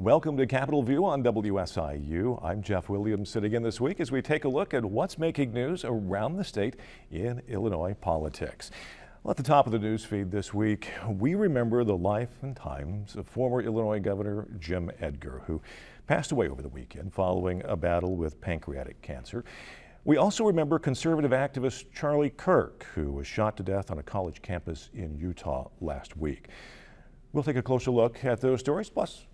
Welcome to Capitol View on WSIU. I'm Jeff Williams, sitting in this week as we take a look at what's making news around the state in Illinois politics. Well, at the top of the news feed this week, we remember the life and times of former Illinois Governor Jim Edgar, who passed away over the weekend following a battle with pancreatic cancer. We also remember conservative activist Charlie Kirk, who was shot to death on a college campus in Utah last week. We'll take a closer look at those stories, plus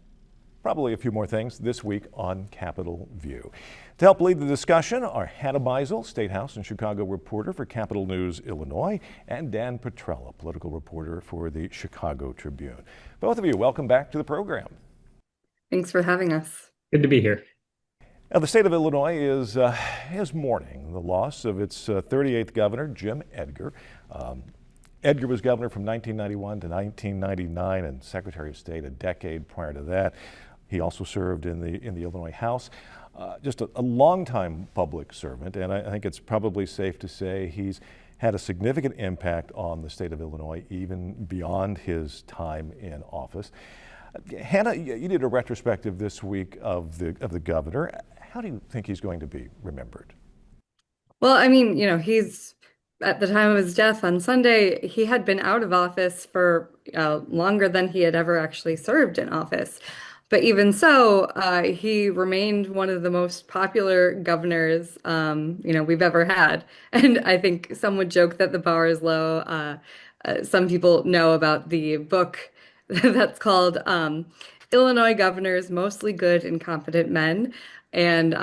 probably a few more things this week on Capitol View. To help lead the discussion are Hannah Meisel, State House and Chicago reporter for Capitol News Illinois, and Dan Petrella, political reporter for the Chicago Tribune. Both of you, welcome back to the program. Thanks for having us. Good to be here. Now, the state of Illinois is mourning the loss of its 38th governor, Jim Edgar. Edgar was governor from 1991 to 1999 and Secretary of State a decade prior to that. He also served in the Illinois House. Just a longtime public servant, and I think it's probably safe to say he's had a significant impact on the state of Illinois, even beyond his time in office. Hannah, you did a retrospective this week of the governor. How do you think he's going to be remembered? Well, I mean, he's at the time of his death on Sunday, he had been out of office for longer than he had ever actually served in office. But even so, he remained one of the most popular governors, we've ever had. And I think some would joke that the bar is low. Some people know about the book that's called Illinois Governors, Mostly Good and Competent Men. And,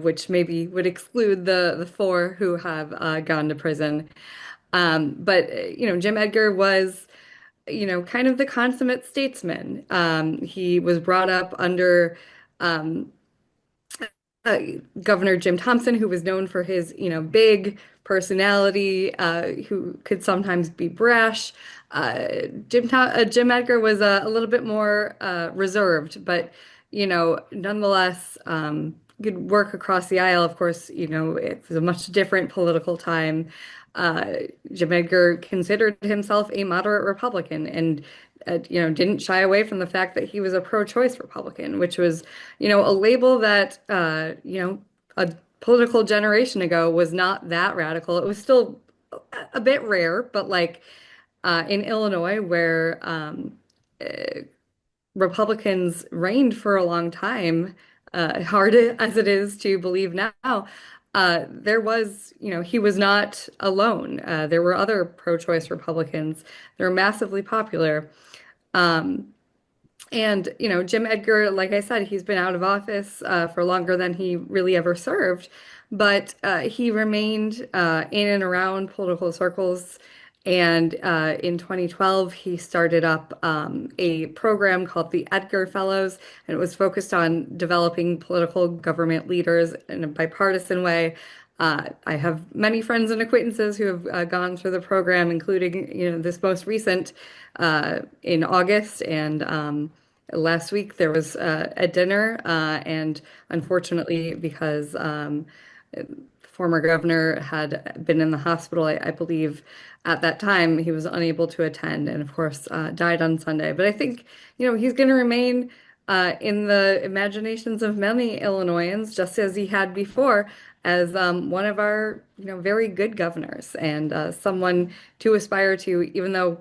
which maybe would exclude the four who have gone to prison. But Jim Edgar was, kind of the consummate statesman. He was brought up under Governor Jim Thompson, who was known for his, big personality, who could sometimes be brash. Jim Edgar was a little bit more reserved, but nonetheless, could work across the aisle. Of course, it was a much different political time. Jim Edgar considered himself a moderate Republican and, didn't shy away from the fact that he was a pro-choice Republican, which was, a label that, a political generation ago was not that radical. It was still a bit rare, but in Illinois, where Republicans reigned for a long time, hard as it is to believe now, there was, he was not alone. There were other pro-choice Republicans. They were massively popular. Jim Edgar, like I said, he's been out of office for longer than he really ever served, but he remained in and around political circles. And in 2012, he started up a program called the Edgar Fellows, and it was focused on developing political government leaders in a bipartisan way. I have many friends and acquaintances who have gone through the program, including, this most recent in August. And last week there was a dinner, and unfortunately, because the former governor had been in the hospital, I believe, at that time, he was unable to attend and, of course, died on Sunday. But I think, he's going to remain in the imaginations of many Illinoisans, just as he had before, as one of our, very good governors and someone to aspire to, even though,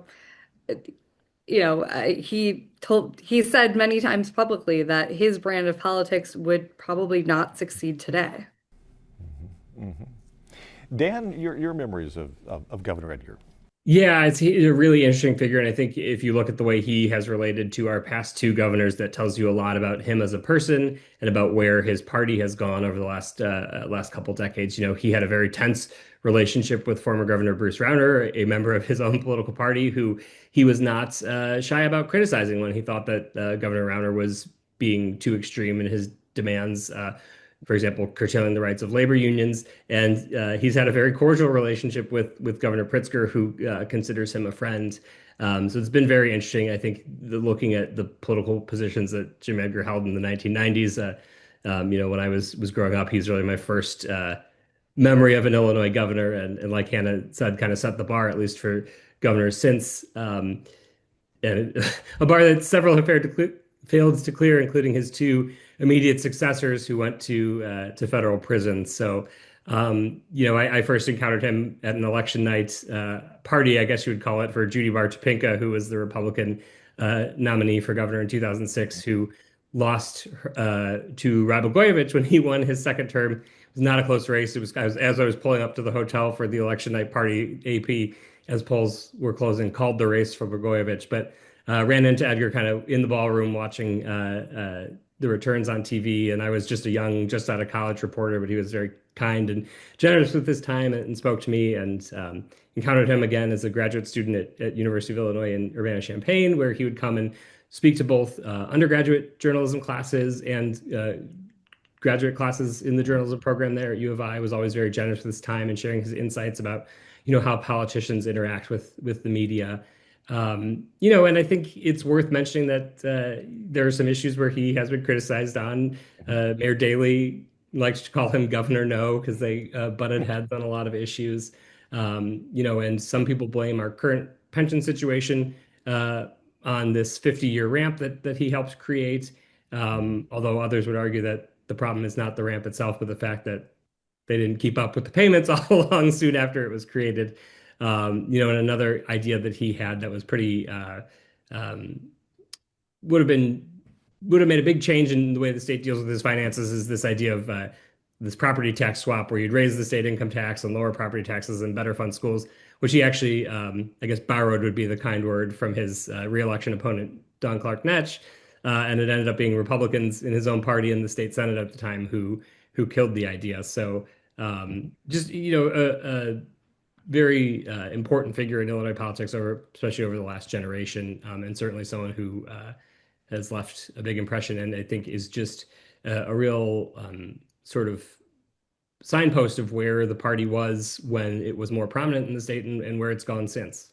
he said many times publicly that his brand of politics would probably not succeed today. Mm-hmm. Mm-hmm. Dan, your memories of Governor Edgar. Yeah, he's a really interesting figure. And I think if you look at the way he has related to our past two governors, that tells you a lot about him as a person and about where his party has gone over the last couple decades. He had a very tense relationship with former Governor Bruce Rauner, a member of his own political party, who he was not shy about criticizing when he thought that Governor Rauner was being too extreme in his demands. For example, curtailing the rights of labor unions. And he's had a very cordial relationship with Governor Pritzker, who considers him a friend. So it's been very interesting. I think looking at the political positions that Jim Edgar held in the 1990s, when I was growing up, he's really my first memory of an Illinois governor. And like Hannah said, kind of set the bar, at least for governors since. And a bar that several have failed failed to clear, including his two immediate successors who went to federal prison. So, I first encountered him at an election night party, I guess you would call it, for Judy Bar Topinka, who was the Republican nominee for governor in 2006, who lost to Rod Blagojevich when he won his second term. It was not a close race. As I was pulling up to the hotel for the election night party, AP, as polls were closing, called the race for Blagojevich, but ran into Edgar kind of in the ballroom watching the returns on TV. And I was just a young, just out of college reporter, but he was very kind and generous with his time and spoke to me, and encountered him again as a graduate student at University of Illinois in Urbana-Champaign, where he would come and speak to both undergraduate journalism classes and graduate classes in the journalism program there at U of I. Was always very generous with his time and sharing his insights about, how politicians interact with the media. And I think it's worth mentioning that there are some issues where he has been criticized on. Mayor Daley likes to call him Governor No because they butted heads on a lot of issues. And some people blame our current pension situation on this 50-year ramp that he helped create. Although others would argue that the problem is not the ramp itself, but the fact that they didn't keep up with the payments all along soon after it was created. And another idea that he had that was pretty um, would have been would have made a big change in the way the state deals with its finances is this idea of this property tax swap where you'd raise the state income tax and lower property taxes and better fund schools, which he actually, I guess, borrowed would be the kind word from his reelection opponent, Don Clark Netsch. And it ended up being Republicans in his own party in the state Senate at the time who killed the idea. So just, a very important figure in Illinois politics, especially over the last generation, and certainly someone who has left a big impression, and I think is just a real sort of signpost of where the party was when it was more prominent in the state and where it's gone since.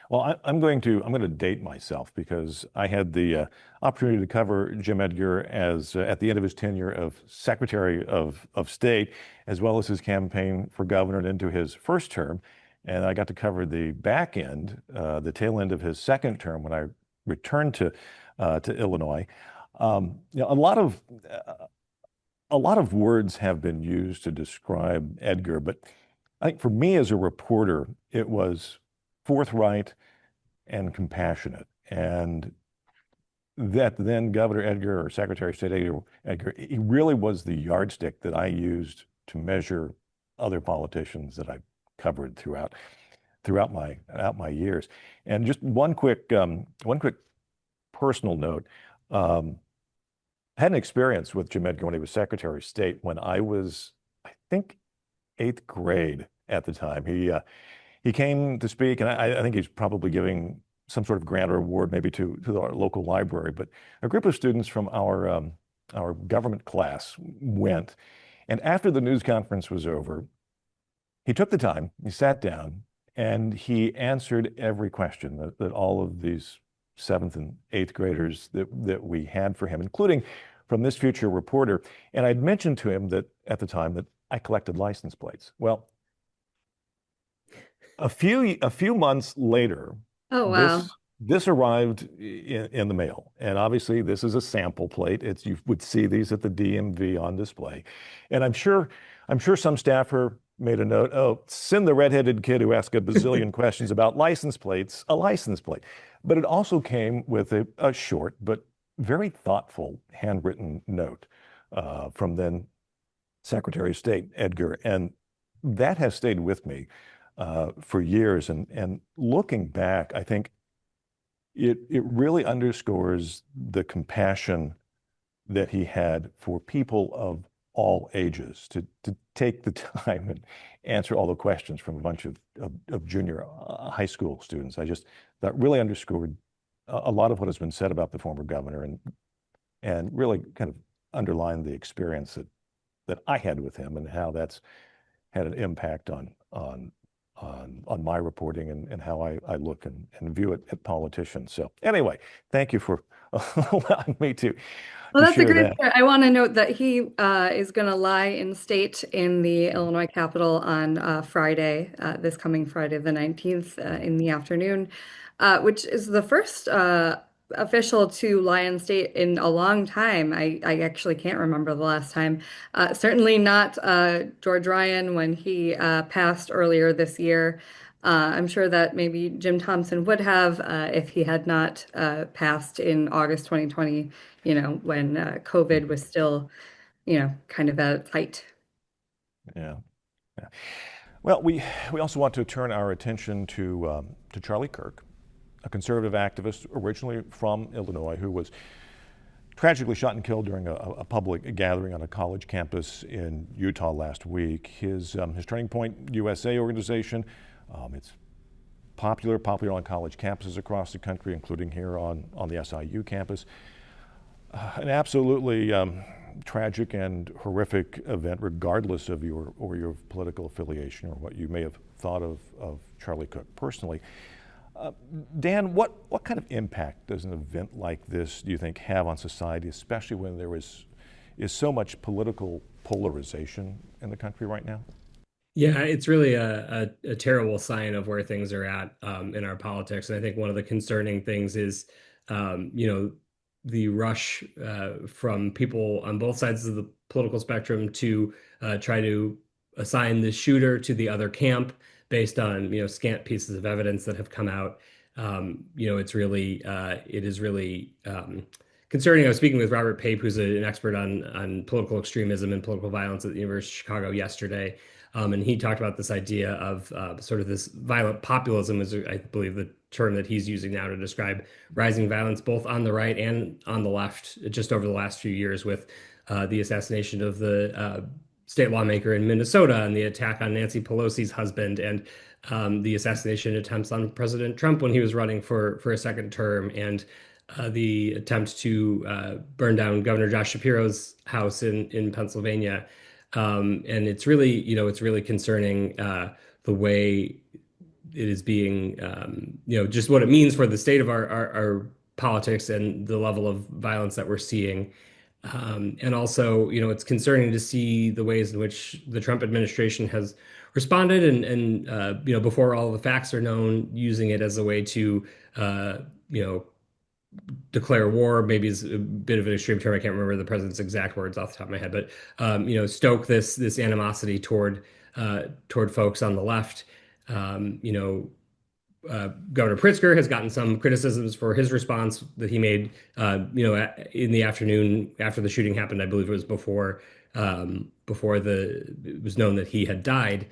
Well, I'm going to date myself because I had the opportunity to cover Jim Edgar as at the end of his tenure of Secretary of State, as well as his campaign for governor and into his first term, and I got to cover the back end, the tail end of his second term when I returned to Illinois. A lot of words have been used to describe Edgar, but I think for me as a reporter, it was forthright and compassionate. And that then Governor Edgar or Secretary of State Edgar, he really was the yardstick that I used to measure other politicians that I covered throughout my years. And just one quick personal note. I had an experience with Jim Edgar when he was Secretary of State when I was, I think, eighth grade at the time. He came to speak, and I think he's probably giving some sort of grant or award maybe to our local library. But a group of students from our government class went, and after the news conference was over, he took the time, he sat down, and he answered every question that all of these seventh and eighth graders that we had for him, including from this future reporter. And I'd mentioned to him that at the time that I collected license plates. Well, a few months later, Oh, wow. this arrived in the mail, and obviously this is a sample plate. You would see these at the DMV on display, and I'm sure some staffer made a note. Oh, send the redheaded kid who asked a bazillion questions about license plates a license plate. But it also came with a short but very thoughtful handwritten note from then Secretary of State Edgar, and that has stayed with me for years. And looking back, I think it really underscores the compassion that he had for people of all ages to take the time and answer all the questions from a bunch of junior high school students. That really underscored a lot of what has been said about the former governor and really kind of underlined the experience that I had with him and how that's had an impact on my reporting and how I look and view it at politicians. So anyway, thank you for allowing me Well, to that's a share great that. point. I want to note that he is going to lie in state in the Illinois Capitol on Friday, this coming Friday, the 19th, in the afternoon, which is the first official to Lyon State in a long time. I actually can't remember the last time. Certainly not George Ryan when he passed earlier this year. I'm sure that maybe Jim Thompson would have if he had not passed in August 2020, when COVID was still, kind of at its height. Yeah. Yeah. Well, we also want to turn our attention to Charlie Kirk, a conservative activist originally from Illinois who was tragically shot and killed during a public gathering on a college campus in Utah last week. His Turning Point USA organization, it's popular on college campuses across the country, including here on the SIU campus. An absolutely tragic and horrific event, regardless of your political affiliation or what you may have thought of Charlie Kirk personally. Dan, what kind of impact does an event like this, do you think, have on society, especially when there is so much political polarization in the country right now? Yeah, it's really a terrible sign of where things are at in our politics. And I think one of the concerning things is, the rush from people on both sides of the political spectrum to try to assign the shooter to the other camp based on, scant pieces of evidence that have come out. It is really concerning. I was speaking with Robert Pape, who's an expert on political extremism and political violence at the University of Chicago yesterday. And he talked about this idea of sort of this violent populism, is I believe the term that he's using now to describe rising violence both on the right and on the left, just over the last few years with the assassination of the state lawmaker in Minnesota and the attack on Nancy Pelosi's husband and the assassination attempts on President Trump when he was running for a second term, and the attempt to burn down Governor Josh Shapiro's house in Pennsylvania. And it's really concerning the way it is being, just what it means for the state of our politics and the level of violence that we're seeing. And also, it's concerning to see the ways in which the Trump administration has responded and before all the facts are known, using it as a way to, declare war, maybe is a bit of an extreme term. I can't remember the president's exact words off the top of my head, but stoke this animosity toward folks on the left. Governor Pritzker has gotten some criticisms for his response that he made, in the afternoon after the shooting happened. I believe it was before it was known that he had died.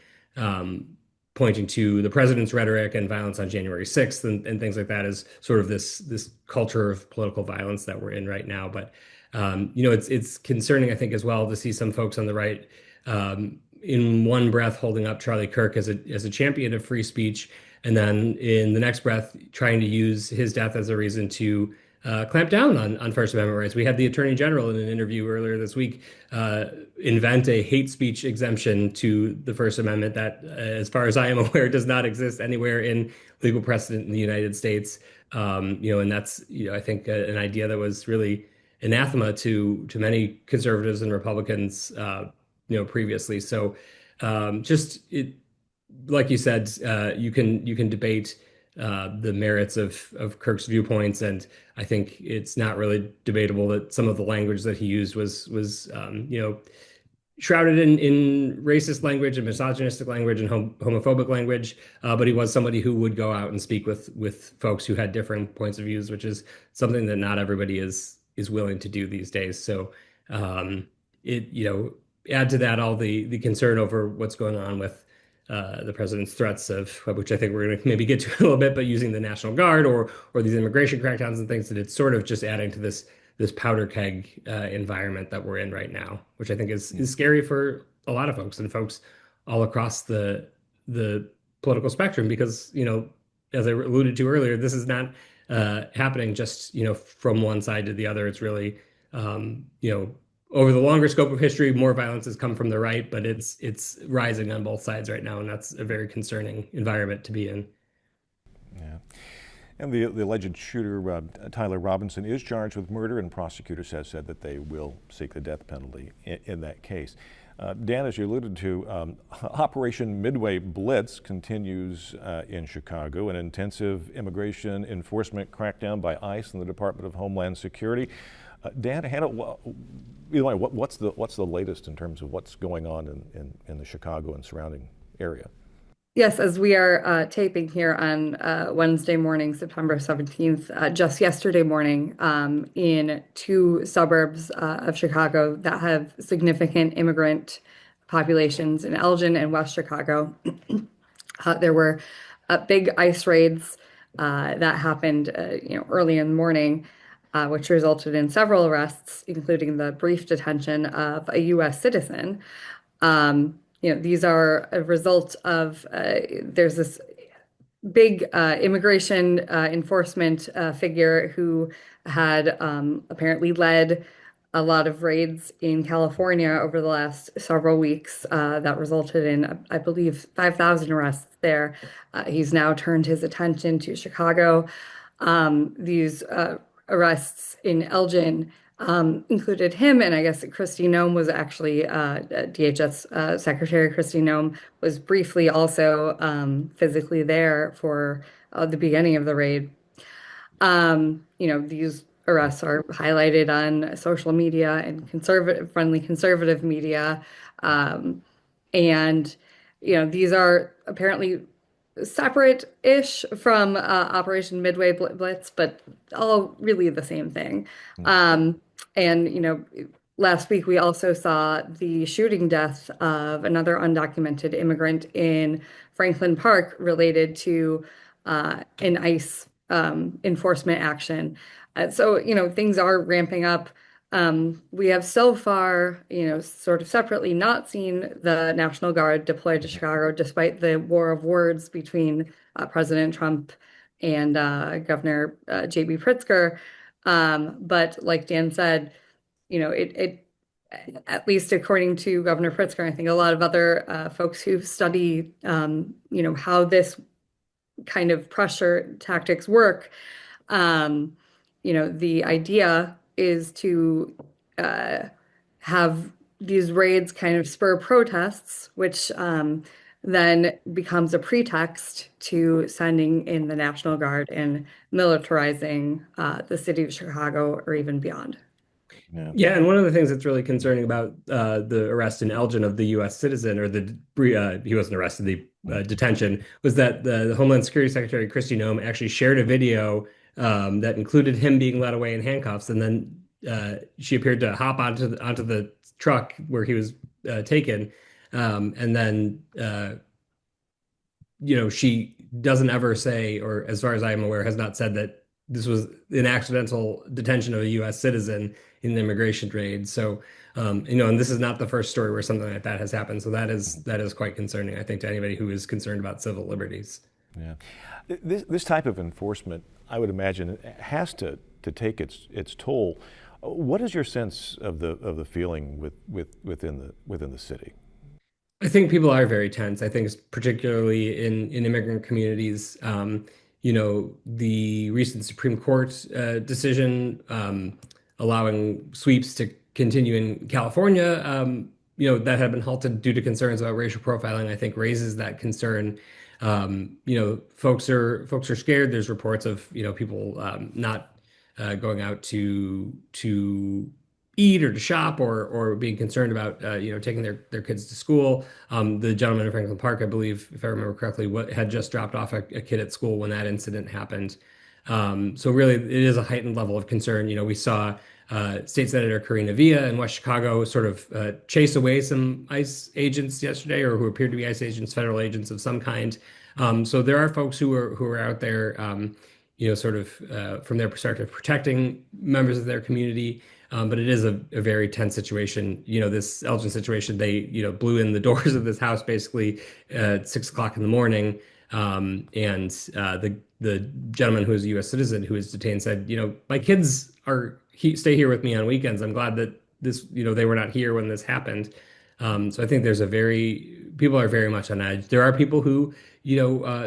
Pointing to the president's rhetoric and violence on January 6th and things like that as sort of this culture of political violence that we're in right now. But, it's concerning, I think, as well, to see some folks on the right in one breath holding up Charlie Kirk as a champion of free speech, and then in the next breath trying to use his death as a reason to clamp down on First Amendment rights. We had the Attorney General in an interview earlier this week invent a hate speech exemption to the First Amendment that, as far as I am aware, does not exist anywhere in legal precedent in the United States. And that's, I think, an idea that was really anathema to many conservatives and Republicans, previously. So just it, like you said, you can debate the merits of Kirk's viewpoints, and I think it's not really debatable that some of the language that he used was shrouded in racist language and misogynistic language and homophobic language. But he was somebody who would go out and speak with folks who had different points of views, which is something that not everybody is willing to do these days. So add to that all the concern over what's going on with the president's threats of, which I think we're going to maybe get to a little bit, but using the National Guard or these immigration crackdowns and things, that it's sort of just adding to this powder keg environment that we're in right now, which I think is scary for a lot of folks and folks all across the political spectrum, because, as I alluded to earlier, this is not happening just, from one side to the other. It's really, over the longer scope of history, more violence has come from the right, but it's rising on both sides right now, and that's a very concerning environment to be in. Yeah. And the alleged shooter, Tyler Robinson, is charged with murder, and prosecutors have said that they will seek the death penalty in that case. Dan, as you alluded to, Operation Midway Blitz continues in Chicago, an intensive immigration enforcement crackdown by ICE and the Department of Homeland Security. Dan, Hannah, what's the latest in terms of what's going on in the Chicago and surrounding area? Yes, as we are taping here on Wednesday morning, September 17th, just yesterday morning, in two suburbs of Chicago that have significant immigrant populations in Elgin and West Chicago, there were big ICE raids that happened, early in the morning, which resulted in several arrests, including the brief detention of a U.S. citizen. These are a result of there's this big immigration enforcement figure who had apparently led a lot of raids in California over the last several weeks that resulted in, I believe, 5,000 arrests there. He's now turned his attention to Chicago. These arrests in Elgin included him, and I guess Kristi Noem was actually DHS Secretary Kristi Noem was briefly also physically there for the beginning of the raid. These arrests are highlighted on social media and conservative media, and these are apparently separate-ish from Operation Midway Blitz, but all really the same thing. And last week we also saw the shooting death of another undocumented immigrant in Franklin Park related to an ICE enforcement action. So things are ramping up. We have so far, sort of separately not seen the National Guard deployed to Chicago, despite the war of words between President Trump and Governor J.B. Pritzker. But like Dan said, it at least according to Governor Pritzker, I think a lot of other folks who study, how this kind of pressure tactics work, the idea is to have these raids kind of spur protests, which then becomes a pretext to sending in the National Guard and militarizing the city of Chicago or even beyond. Yeah, and one of the things that's really concerning about the arrest in Elgin of the U.S. citizen, or he wasn't arrested, the detention, was that the Homeland Security Secretary Kristi Noem actually shared a video that included him being led away in handcuffs, and then she appeared to hop onto the truck where he was taken, and then she doesn't ever say, or as far as I'm aware, has not said that this was an accidental detention of a U.S. citizen in the immigration raid. So, and this is not the first story where something like that has happened. So that is quite concerning, I think, to anybody who is concerned about civil liberties. Yeah, this type of enforcement, I would imagine, has to take its toll. What is your sense of the feeling within the city? I think people are very tense. I think particularly in immigrant communities. The recent Supreme Court decision allowing sweeps to continue in California, that had been halted due to concerns about racial profiling, I think raises that concern. Folks are scared. There's reports of, people not going out to eat or to shop or being concerned about taking their kids to school. The gentleman in Franklin Park, I believe, if I remember correctly, had just dropped off a kid at school when that incident happened. So really, it is a heightened level of concern. We saw State Senator Karina Villa in West Chicago sort of chase away some ICE agents yesterday, or who appeared to be ICE agents, federal agents of some kind. So there are folks who are out there, sort of from their perspective, protecting members of their community. But it is a very tense situation. This Elgin situation, they, blew in the doors of this house basically at 6 o'clock in the morning. And the gentleman who is a U.S. citizen who is detained said, my kids stay here with me on weekends. I'm glad that this, they were not here when this happened. So I think people are very much on edge. There are people who,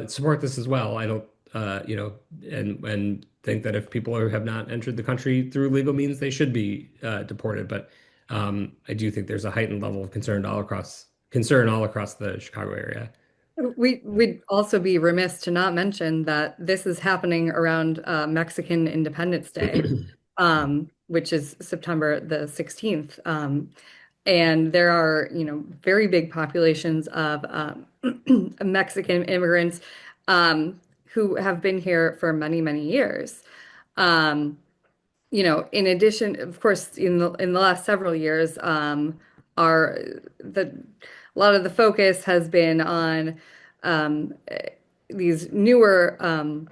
support this as well. I don't, and think that if people have not entered the country through legal means, they should be deported. But I do think there's a heightened level of concern all across the Chicago area. We'd also be remiss to not mention that this is happening around Mexican Independence Day, which is September the 16th. And there are, very big populations of Mexican immigrants who have been here for many, many years. Um, in addition, of course, in the last several years, our the a lot of the focus has been on these newer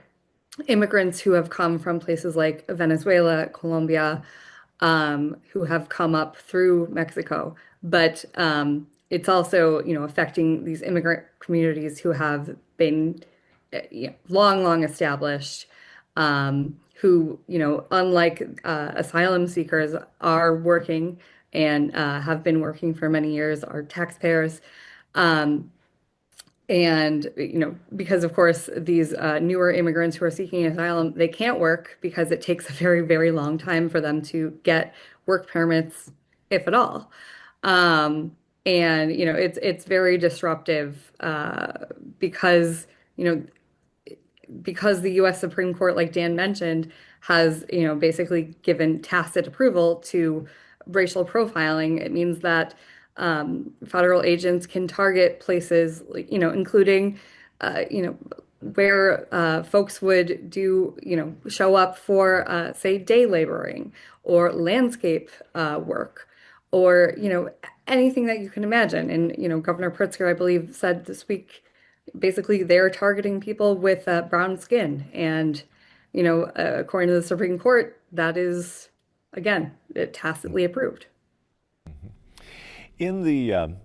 immigrants who have come from places like Venezuela, Colombia, who have come up through Mexico. But it's also, affecting these immigrant communities who have been long, long established, who, unlike asylum seekers, are working and have been working for many years, are taxpayers. Um, and, because of course, these newer immigrants who are seeking asylum, they can't work because it takes a very, very long time for them to get work permits, if at all. Um, and, it's very disruptive because, you know, because the US Supreme Court, like Dan mentioned, has, basically given tacit approval to racial profiling. It means that federal agents can target places, including, where folks would do, show up for, say, day laboring or landscape work or, anything that you can imagine. And, Governor Pritzker, I believe, said this week basically they're targeting people with brown skin. And, according to the Supreme Court, that is, again, tacitly approved. In the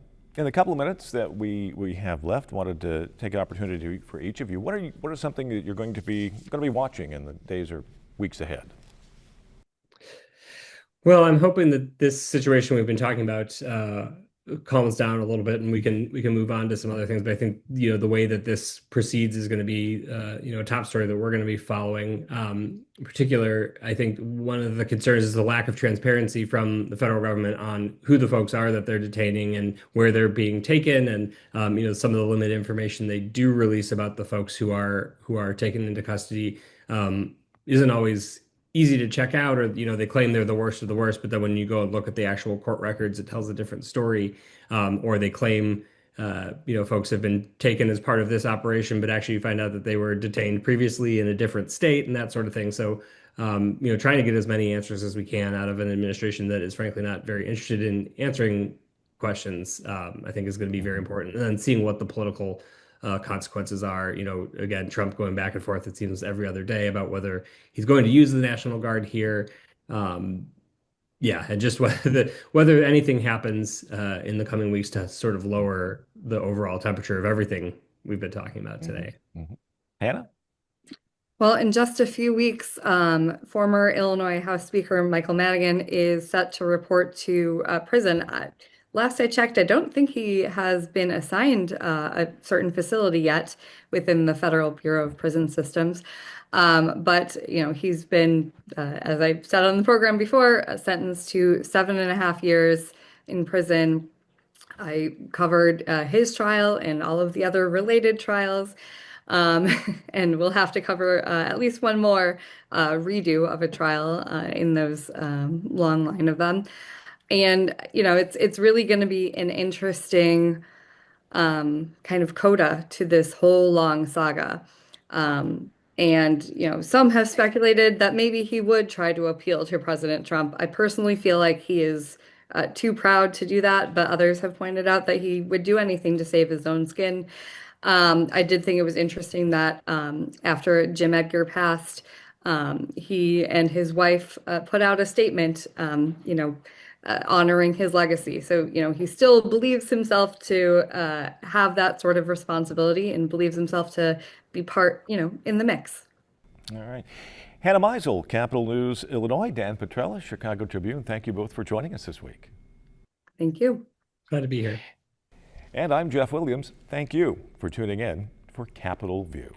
couple of minutes that we have left, wanted to take an opportunity for each of you. What are something that you're going to be watching in the days or weeks ahead? Well, I'm hoping that this situation we've been talking about calms down a little bit, and we can move on to some other things. But I think the way that this proceeds is going to be a top story that we're going to be following. In particular, I think one of the concerns is the lack of transparency from the federal government on who the folks are that they're detaining and where they're being taken, and some of the limited information they do release about the folks who are taken into custody isn't always easy to check out, or they claim they're the worst of the worst, but then when you go and look at the actual court records, it tells a different story. Or they claim folks have been taken as part of this operation, but actually you find out that they were detained previously in a different state and that sort of thing. So trying to get as many answers as we can out of an administration that is frankly not very interested in answering questions, I think is going to be very important. And then seeing what the political consequences are. Again, Trump going back and forth, it seems, every other day about whether he's going to use the National Guard here. Yeah, and just whether anything happens in the coming weeks to sort of lower the overall temperature of everything we've been talking about today. Mm-hmm. Hannah? Well, in just a few weeks, former Illinois House Speaker Michael Madigan is set to report to prison. Last I checked, I don't think he has been assigned a certain facility yet within the Federal Bureau of Prison Systems. But, he's been, as I said on the program before, sentenced to 7.5 years in prison. I covered his trial and all of the other related trials. And we'll have to cover at least one more redo of a trial in those long line of them. And, it's really going to be an interesting kind of coda to this whole long saga. And, some have speculated that maybe he would try to appeal to President Trump. I personally feel like he is too proud to do that, but others have pointed out that he would do anything to save his own skin. I did think it was interesting that after Jim Edgar passed, he and his wife put out a statement, honoring his legacy. So, he still believes himself to have that sort of responsibility and believes himself to be part, in the mix. All right. Hannah Meisel, Capital News, Illinois. Dan Petrella, Chicago Tribune. Thank you both for joining us this week. Thank you. Glad to be here. And I'm Jeff Williams. Thank you for tuning in for Capitol View.